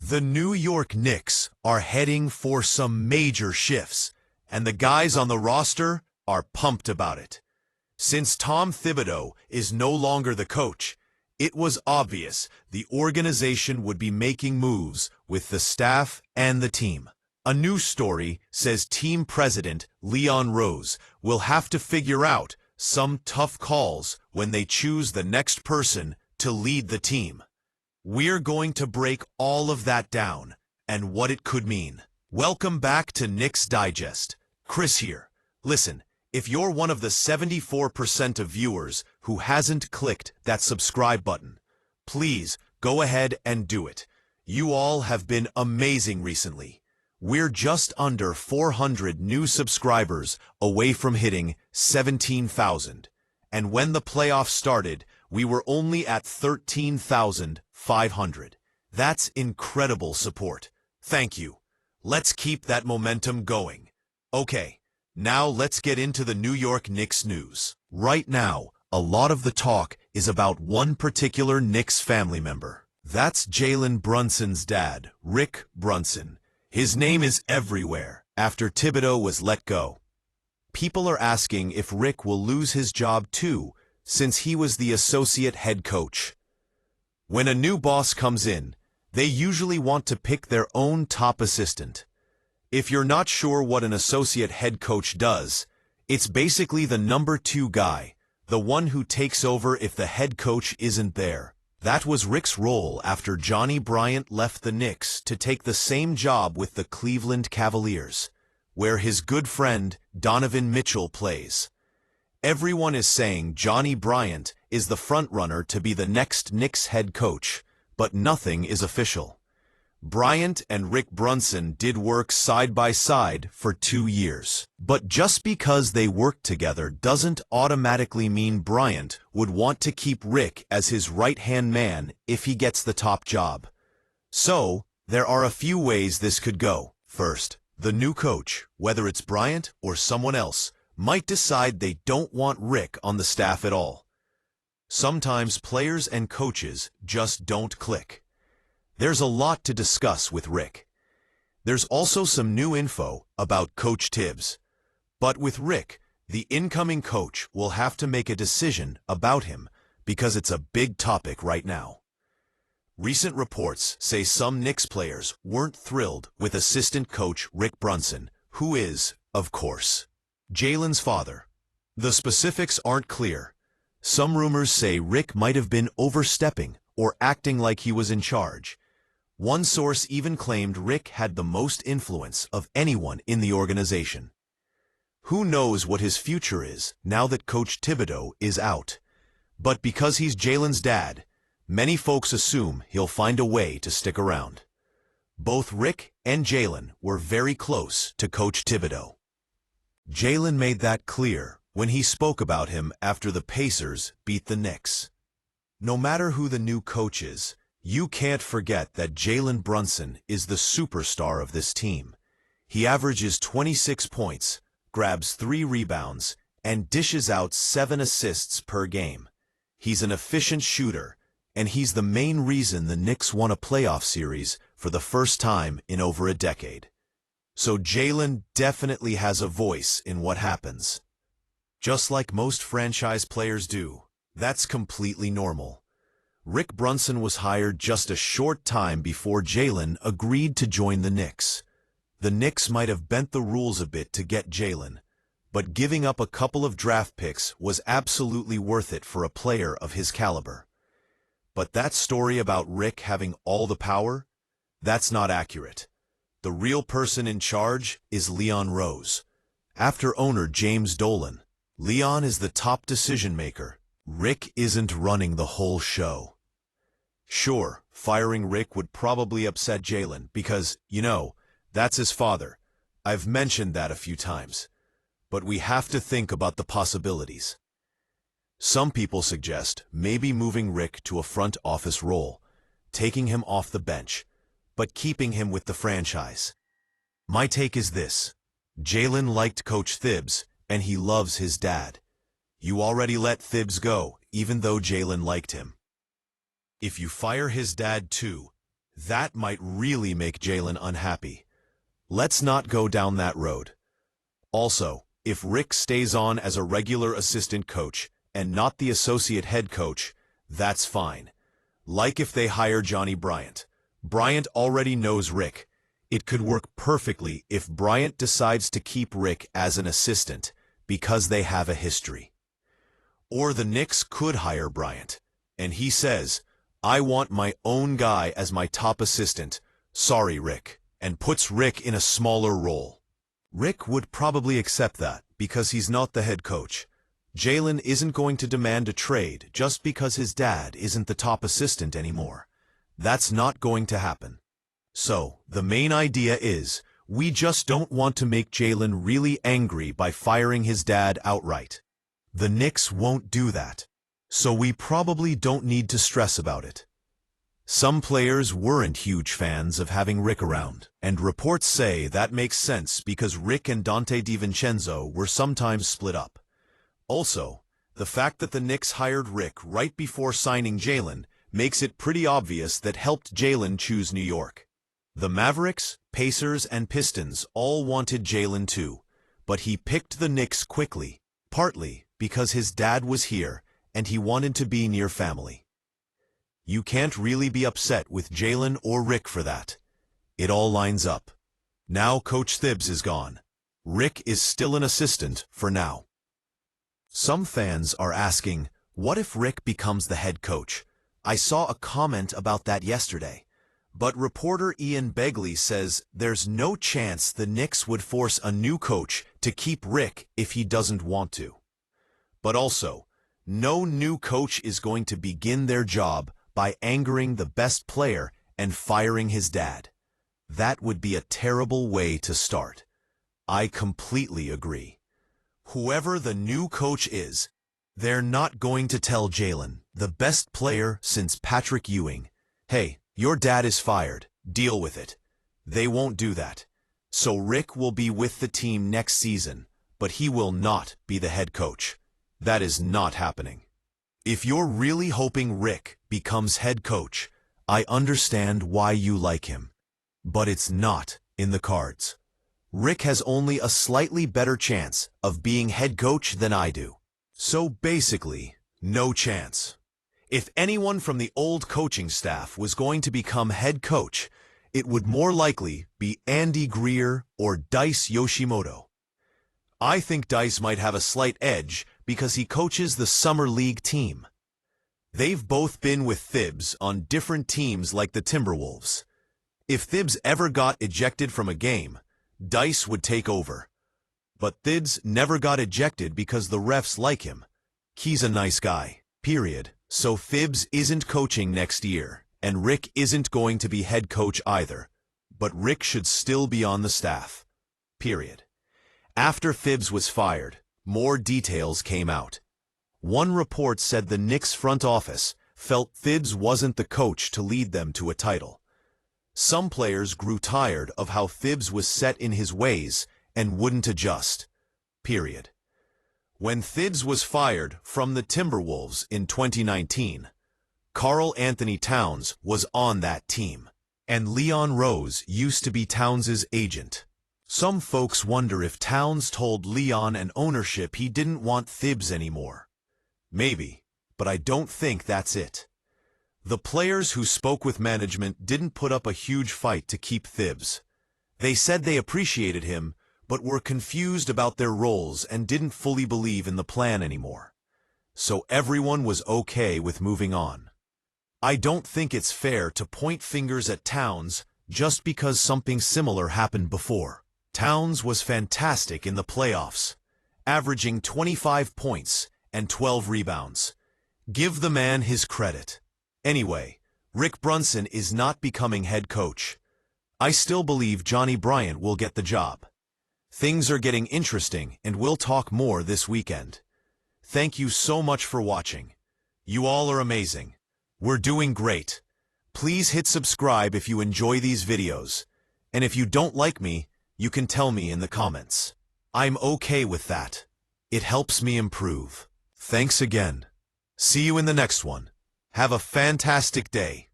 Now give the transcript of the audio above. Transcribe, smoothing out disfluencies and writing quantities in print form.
The New York Knicks are heading for some major shifts, and the guys on the roster are pumped about it. Since Tom Thibodeau is no longer the coach, it was obvious the organization would be making moves with the staff and the team. A news story says team president Leon Rose will have to figure out some tough calls when they choose the next person to lead the team. We're going to break all of that down and what it could mean. Welcome back to Knicks Digest. Chris here. Listen, if you're one of the 74% of viewers who hasn't clicked that subscribe button, please go ahead and do it. You all have been amazing recently. We're just under 400 new subscribers away from hitting 17,000. And when the playoffs started, we were only at 13,500. That's incredible support. Thank you. Let's keep that momentum going. Okay, now let's get into the New York Knicks news. Right now, a lot of the talk is about one particular Knicks family member. That's Jalen Brunson's dad, Rick Brunson. His name is everywhere after Thibodeau was let go. People are asking if Rick will lose his job too, since he was the associate head coach. When a new boss comes in, they usually want to pick their own top assistant. If you're not sure what an associate head coach does, it's basically the number 2 guy, the one who takes over if the head coach isn't there. That was Rick's role after Johnny Bryant left the Knicks to take the same job with the Cleveland Cavaliers, where his good friend Donovan Mitchell plays. Everyone is saying Johnny Bryant is the frontrunner to be the next Knicks head coach, but nothing is official. Bryant and Rick Brunson did work side by side for 2 years. But just because they worked together doesn't automatically mean Bryant would want to keep Rick as his right-hand man if he gets the top job. So, there are a few ways this could go. First, the new coach, whether it's Bryant or someone else, might decide they don't want Rick on the staff at all. Sometimes players and coaches just don't click. There's a lot to discuss with Rick. There's also some new info about Coach Tibbs. But with Rick, the incoming coach will have to make a decision about him because it's a big topic right now. Recent reports say some Knicks players weren't thrilled with assistant coach Rick Brunson, who is, of course, Jalen's father. The specifics aren't clear. Some rumors say Rick might have been overstepping or acting like he was in charge. One source even claimed Rick had the most influence of anyone in the organization. Who knows what his future is now that Coach Thibodeau is out? But because he's Jalen's dad, many folks assume he'll find a way to stick around. Both Rick and Jalen were very close to Coach Thibodeau. Jalen made that clear when he spoke about him after the Pacers beat the Knicks. No matter who the new coach is, you can't forget that Jalen Brunson is the superstar of this team. He averages 26 points, grabs 3 rebounds, and dishes out 7 assists per game. He's an efficient shooter, and he's the main reason the Knicks won a playoff series for the first time in over a decade. So Jalen definitely has a voice in what happens. Just like most franchise players do, that's completely normal. Rick Brunson was hired just a short time before Jalen agreed to join the Knicks. The Knicks might have bent the rules a bit to get Jalen, but giving up a couple of draft picks was absolutely worth it for a player of his caliber. But that story about Rick having all the power? That's not accurate. The real person in charge is Leon Rose. After owner James Dolan, Leon is the top decision-maker. Rick isn't running the whole show. Sure, firing Rick would probably upset Jalen because, that's his father. I've mentioned that a few times. But we have to think about the possibilities. Some people suggest maybe moving Rick to a front office role, taking him off the bench, but keeping him with the franchise. My take is this. Jalen liked Coach Thibs, and he loves his dad. You already let Thibs go, even though Jalen liked him. If you fire his dad too, That might really make Jalen unhappy. Let's not go down that road. Also, if Rick stays on as a regular assistant coach and not the associate head coach, that's fine. Like if they hire Johnny Bryant. Bryant already knows Rick. It could work perfectly if Bryant decides to keep Rick as an assistant because they have a history. Or the Knicks could hire Bryant, and he says, "I want my own guy as my top assistant. Sorry, Rick," and puts Rick in a smaller role. Rick would probably accept that because he's not the head coach. Jalen isn't going to demand a trade just because his dad isn't the top assistant anymore. That's not going to happen. So, the main idea is, we just don't want to make Jalen really angry by firing his dad outright. The Knicks won't do that. So we probably don't need to stress about it. Some players weren't huge fans of having Rick around, and reports say that makes sense because Rick and Dante DiVincenzo were sometimes split up. Also, the fact that the Knicks hired Rick right before signing Jalen makes it pretty obvious that helped Jalen choose New York. The Mavericks, Pacers, and Pistons all wanted Jalen too, but he picked the Knicks quickly, partly because his dad was here and he wanted to be near family. You can't really be upset with Jalen or Rick for that. It all lines up. Now Coach Thibs is gone. Rick is still an assistant for now. Some fans are asking, what if Rick becomes the head coach? I saw a comment about that yesterday. But reporter Ian Begley says there's no chance the Knicks would force a new coach to keep Rick if he doesn't want to. But also, no new coach is going to begin their job by angering the best player and firing his dad. That would be a terrible way to start. I completely agree. Whoever the new coach is, they're not going to tell Jalen, the best player since Patrick Ewing, "Hey, your dad is fired, deal with it." They won't do that. So Rick will be with the team next season, but he will not be the head coach. That is not happening. If you're really hoping Rick becomes head coach, I understand why you like him. But it's not in the cards. Rick has only a slightly better chance of being head coach than I do. So basically, no chance. If anyone from the old coaching staff was going to become head coach, it would more likely be Andy Greer or Dice Yoshimoto. I think Dice might have a slight edge because he coaches the Summer League team. They've both been with Thibs on different teams like the Timberwolves. If Thibs ever got ejected from a game, Dice would take over. But Thibs never got ejected because the refs like him. He's a nice guy, period. So Thibs isn't coaching next year, and Rick isn't going to be head coach either. But Rick should still be on the staff, period. After Thibs was fired, more details came out. One report said the Knicks front office felt Thibs wasn't the coach to lead them to a title. Some players grew tired of how Thibs was set in his ways and wouldn't adjust, period. When Thibs was fired from the Timberwolves in 2019, Karl Anthony Towns was on that team, and Leon Rose used to be Towns' agent. Some folks wonder if Towns told Leon and ownership he didn't want Thibs anymore. Maybe, but I don't think that's it. The players who spoke with management didn't put up a huge fight to keep Thibs. They said they appreciated him, but were confused about their roles and didn't fully believe in the plan anymore. So everyone was okay with moving on. I don't think it's fair to point fingers at Towns just because something similar happened before. Towns was fantastic in the playoffs, averaging 25 points and 12 rebounds. Give the man his credit. Anyway, Rick Brunson is not becoming head coach. I still believe Johnny Bryant will get the job. Things are getting interesting, and we'll talk more this weekend. Thank you so much for watching. You all are amazing. We're doing great. Please hit subscribe if you enjoy these videos. And if you don't like me, you can tell me in the comments. I'm okay with that. It helps me improve. Thanks again. See you in the next one. Have a fantastic day.